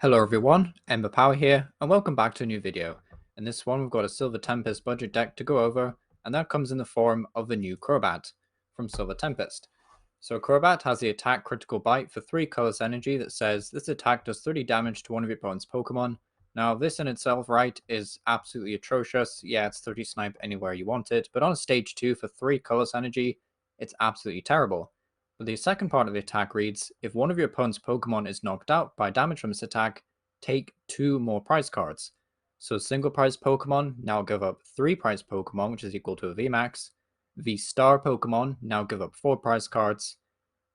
Hello everyone, Ember Power here, and welcome back to a new video. In this one we've got a Silver Tempest budget deck to go over, and that comes in the form of the new Crobat from Silver Tempest. So Crobat has the attack critical bite for 3 colors energy that says this attack does 30 damage to one of your opponent's Pokemon. Now this in itself, right, is absolutely atrocious. Yeah, it's 30 snipe anywhere you want it, but on stage 2 for 3 colors energy, it's absolutely terrible. But the second part of the attack reads, if one of your opponent's Pokemon is knocked out by damage from this attack, take 2 more prize cards. So single prize Pokemon now give up 3 prize Pokemon, which is equal to a VMAX. V star Pokemon now give up 4 prize cards.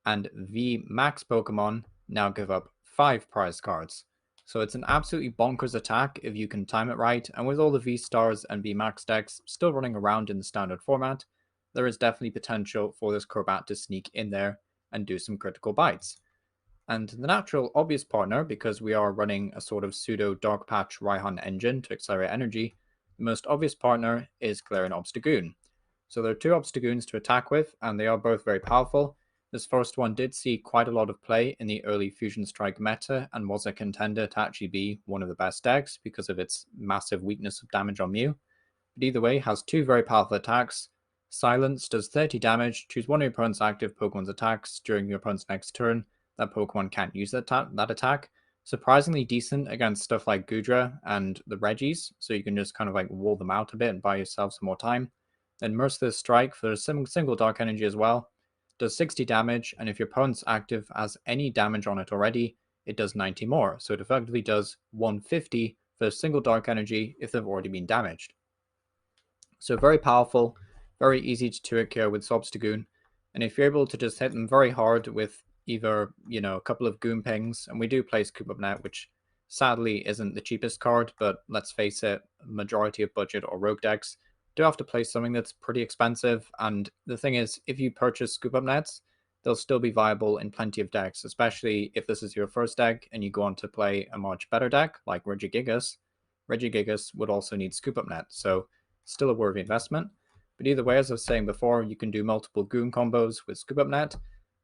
And V max Pokemon now give up 5 prize cards. So it's an absolutely bonkers attack if you can time it right, and with all the V stars and V max decks still running around in the standard format, there is definitely potential for this Crobat to sneak in there and do some critical bites. And the natural obvious partner, because we are running a sort of pseudo Dark Patch Raihan engine to accelerate energy, the most obvious partner is Galarian Obstagoon. So there are 2 Obstagoons to attack with, and they are both very powerful. This first one did see quite a lot of play in the early Fusion Strike meta and was a contender to actually be one of the best decks because of its massive weakness of damage on Mew. But either way, has 2 very powerful attacks. Silence does 30 damage. Choose one of your opponent's active Pokemon's attacks during your opponent's next turn. That Pokemon can't use that attack. Surprisingly decent against stuff like Goodra and the Regis, so you can just kind of like wall them out a bit and buy yourself some more time. Then Merciless Strike for a single Dark Energy as well. Does 60 damage, and if your opponent's active has any damage on it already, it does 90 more. So it effectively does 150 for a single Dark Energy if they've already been damaged. So very powerful, very easy to 2-hit KO with Obstagoon, and if you're able to just hit them very hard with either, a couple of Goon Pings, and we do play Scoop-Up-Net, which sadly isn't the cheapest card, but let's face it, majority of budget or rogue decks do have to play something that's pretty expensive, and the thing is, if you purchase Scoop-Up-Nets, they'll still be viable in plenty of decks, especially if this is your first deck and you go on to play a much better deck like Regigigas. Regigigas would also need Scoop-Up-Net, so still a worthy investment. But either way, as I was saying before, you can do multiple Goon combos with Scoop-Up-Net,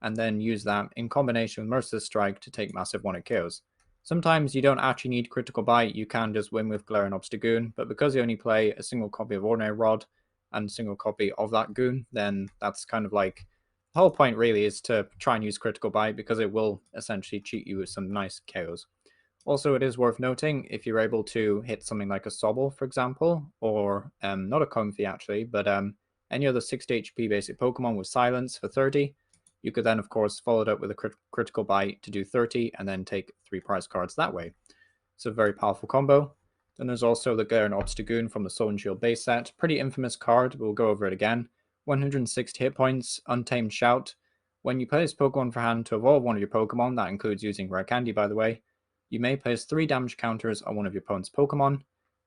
and then use that in combination with Merciless Strike to take massive one-hit KOs. Sometimes you don't actually need Critical Bite, you can just win with Galarian Obstagoon, but because you only play a single copy of Ordinary Rod and a single copy of that Goon, then that's kind of like the whole point really is to try and use Critical Bite because it will essentially cheat you with some nice KOs. Also, it is worth noting if you're able to hit something like a Sobble, for example, or not a Comfey actually, but any other 60 HP basic Pokemon with Silence for 30, you could then, of course, follow it up with a critical bite to do 30 and then take 3 prize cards that way. It's a very powerful combo. Then there's also the Galarian Obstagoon from the Soul and Shield base set. Pretty infamous card, but we'll go over it again. 160 hit points, Untamed Shout. When you play this Pokemon for hand to evolve one of your Pokemon, that includes using Rare Candy by the way, you may place 3 damage counters on one of your opponent's Pokemon.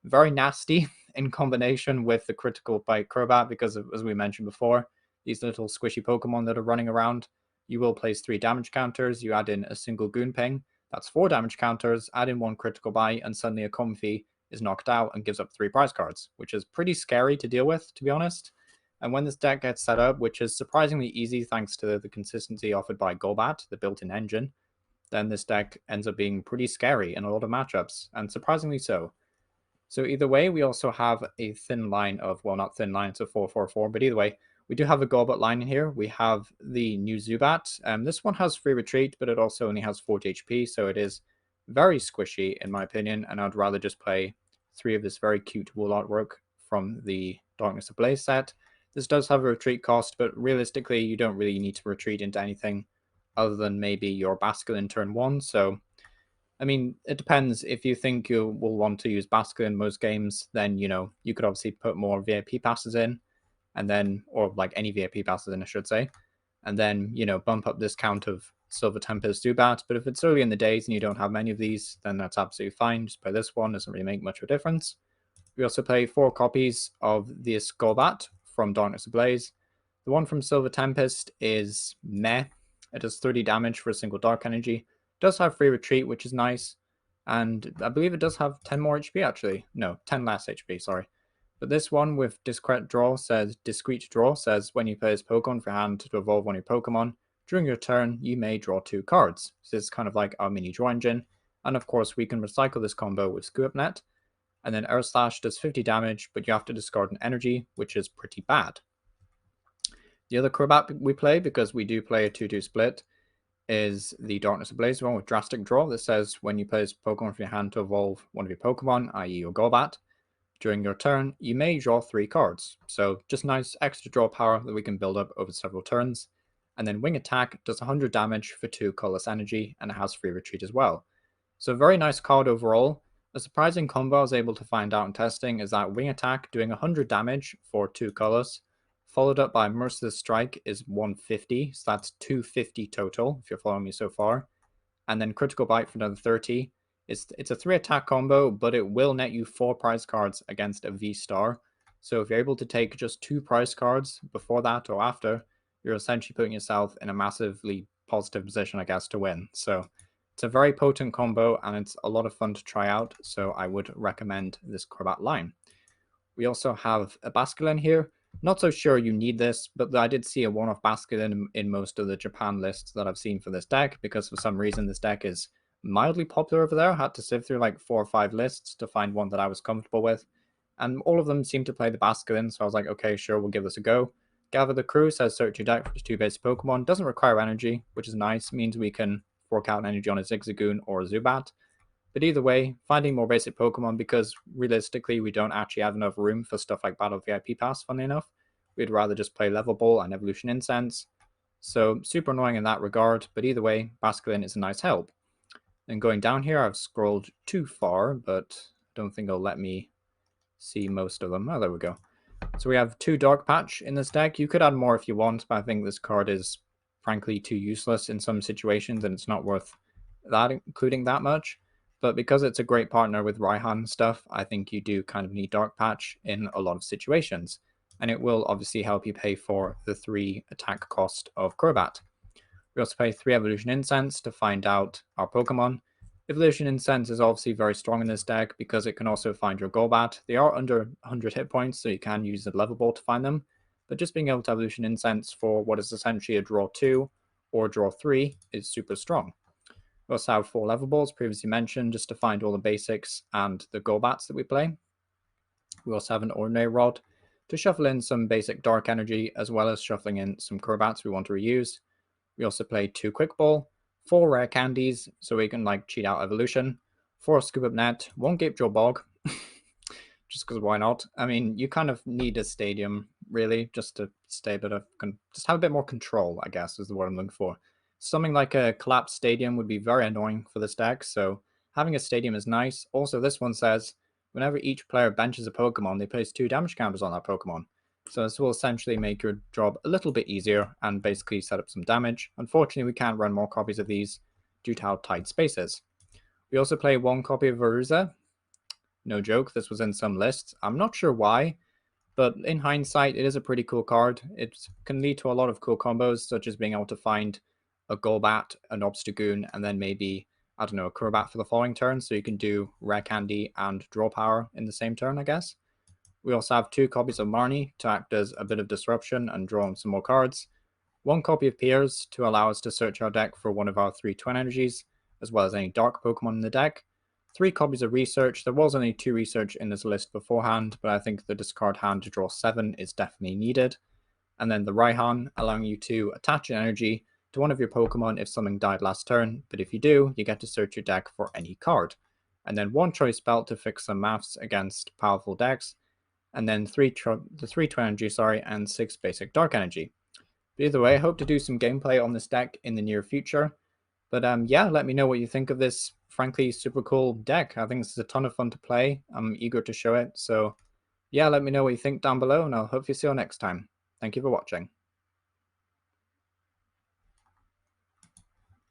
Very nasty in combination with the critical bite Crobat because, as we mentioned before, these little squishy Pokemon that are running around, you will place 3 damage counters, you add in a single Goon Ping, that's 4 damage counters, add in 1 critical bite, and suddenly a Comfey is knocked out and gives up 3 prize cards, which is pretty scary to deal with, to be honest. And when this deck gets set up, which is surprisingly easy thanks to the consistency offered by Golbat, the built-in engine, then this deck ends up being pretty scary in a lot of matchups, and surprisingly so. So either way, we also have a thin line of, well, not thin line, it's a 4-4-4, but either way, we do have a Golbat line in here. We have the new Zubat. This one has free retreat, but it also only has 40 HP, so it is very squishy in my opinion, and I'd rather just play 3 of this very cute wool artwork from the Darkness Ablaze set. This does have a retreat cost, but realistically, you don't really need to retreat into anything other than maybe your Basculin turn 1, so I mean, it depends. If you think you will want to use Basculin in most games, then, you could obviously put more VIP passes in, and then, or like any VIP passes in, I should say, and then, bump up this count of Silver Tempest Zubat. But if it's early in the days and you don't have many of these, then that's absolutely fine. Just play this one, doesn't really make much of a difference. We also play 4 copies of this Golbat from Darkness Ablaze. The one from Silver Tempest is meh. It does 30 damage for a single Dark Energy. It does have free retreat, which is nice. And I believe it does have 10 more HP, actually. No, 10 less HP, sorry. But this one with Discreet Draw says when you play this Pokemon for hand to evolve one of your Pokemon, during your turn, you may draw 2 cards. So it's kind of like our mini draw engine. And of course, we can recycle this combo with Screw Up Net. And then Air Slash does 50 damage, but you have to discard an energy, which is pretty bad. The other Crobat we play, because we do play a 2-2 split, is the Darkness Ablaze one with Drastic Draw that says when you place Pokemon from your hand to evolve one of your Pokemon, i.e. your Golbat, during your turn, you may draw 3 cards. So just nice extra draw power that we can build up over several turns. And then Wing Attack does 100 damage for 2 colorless energy, and it has free retreat as well. So very nice card overall. A surprising combo I was able to find out in testing is that Wing Attack doing 100 damage for 2 colors, followed up by Merciless Strike is 150, so that's 250 total, if you're following me so far. And then Critical Bite for another 30. It's a 3 attack combo, but it will net you 4 prize cards against a V-Star. So if you're able to take just 2 prize cards before that or after, you're essentially putting yourself in a massively positive position, I guess, to win. So it's a very potent combo, and it's a lot of fun to try out, so I would recommend this Crobat line. We also have a Basculin here. Not so sure you need this, but I did see a one-off Basculin in most of the Japan lists that I've seen for this deck, because for some reason this deck is mildly popular over there. I had to sift through like 4 or 5 lists to find one that I was comfortable with, and all of them seem to play the Basculin, so I was like, okay, sure, we'll give this a go. Gather the Crew says search your deck for 2 basic Pokemon, doesn't require energy, which is nice, means we can fork out an energy on a Zigzagoon or a Zubat. But either way, finding more basic Pokemon, because realistically we don't actually have enough room for stuff like Battle VIP Pass, funnily enough. We'd rather just play Level Ball and Evolution Incense. So super annoying in that regard, but either way, Basculin is a nice help. And going down here, I've scrolled too far, but I don't think it'll let me see most of them. Oh, there we go. So we have 2 Dark Patch in this deck. You could add more if you want, but I think this card is frankly too useless in some situations, and it's not worth that including that much. But because it's a great partner with Raihan stuff, I think you do kind of need Dark Patch in a lot of situations. And it will obviously help you pay for the 3 attack cost of Crobat. We also pay 3 Evolution Incense to find out our Pokemon. Evolution Incense is obviously very strong in this deck because it can also find your Golbat. They are under 100 hit points, so you can use the level ball to find them. But just being able to Evolution Incense for what is essentially a draw 2 or draw 3 is super strong. We also have 4 level balls, previously mentioned, just to find all the basics and the Golbats that we play. We also have an Ordinary Rod to shuffle in some basic Dark Energy, as well as shuffling in some Crobats we want to reuse. We also play 2 Quick Ball, 4 Rare Candies, so we can like cheat out Evolution, 4 Scoop Up Net, 1 Gapejaw Bog, just because why not? I mean, you kind of need a stadium, really, just to stay a bit of, just have a bit more control, I guess, is the word I'm looking for. Something like a collapsed stadium would be very annoying for this deck, so having a stadium is nice. Also, this one says, whenever each player benches a Pokemon, they place 2 damage counters on that Pokemon. So this will essentially make your job a little bit easier and basically set up some damage. Unfortunately, we can't run more copies of these due to how tight space is. We also play 1 copy of Veruza. No joke, this was in some lists. I'm not sure why, but in hindsight, it is a pretty cool card. It can lead to a lot of cool combos, such as being able to find a Golbat, an Obstagoon, and then maybe, I don't know, a Crobat for the following turn, so you can do Rare Candy and Draw Power in the same turn, I guess. We also have 2 copies of Marnie to act as a bit of disruption and draw on some more cards. 1 copy of Piers to allow us to search our deck for one of our 3 Twin Energies, as well as any Dark Pokemon in the deck. 3 copies of Research. There was only 2 Research in this list beforehand, but I think the discard hand to draw 7 is definitely needed. And then the Raihan, allowing you to attach an energy to one of your Pokemon if something died last turn, but if you do, you get to search your deck for any card. And then 1 Choice Belt to fix some maths against powerful decks, and then 3 Twin Energy, and 6 basic Dark Energy. But either way, I hope to do some gameplay on this deck in the near future. But yeah, let me know what you think of this, frankly, super cool deck. I think this is a ton of fun to play. I'm eager to show it. So yeah, let me know what you think down below, and I'll hopefully see you next time. Thank you for watching.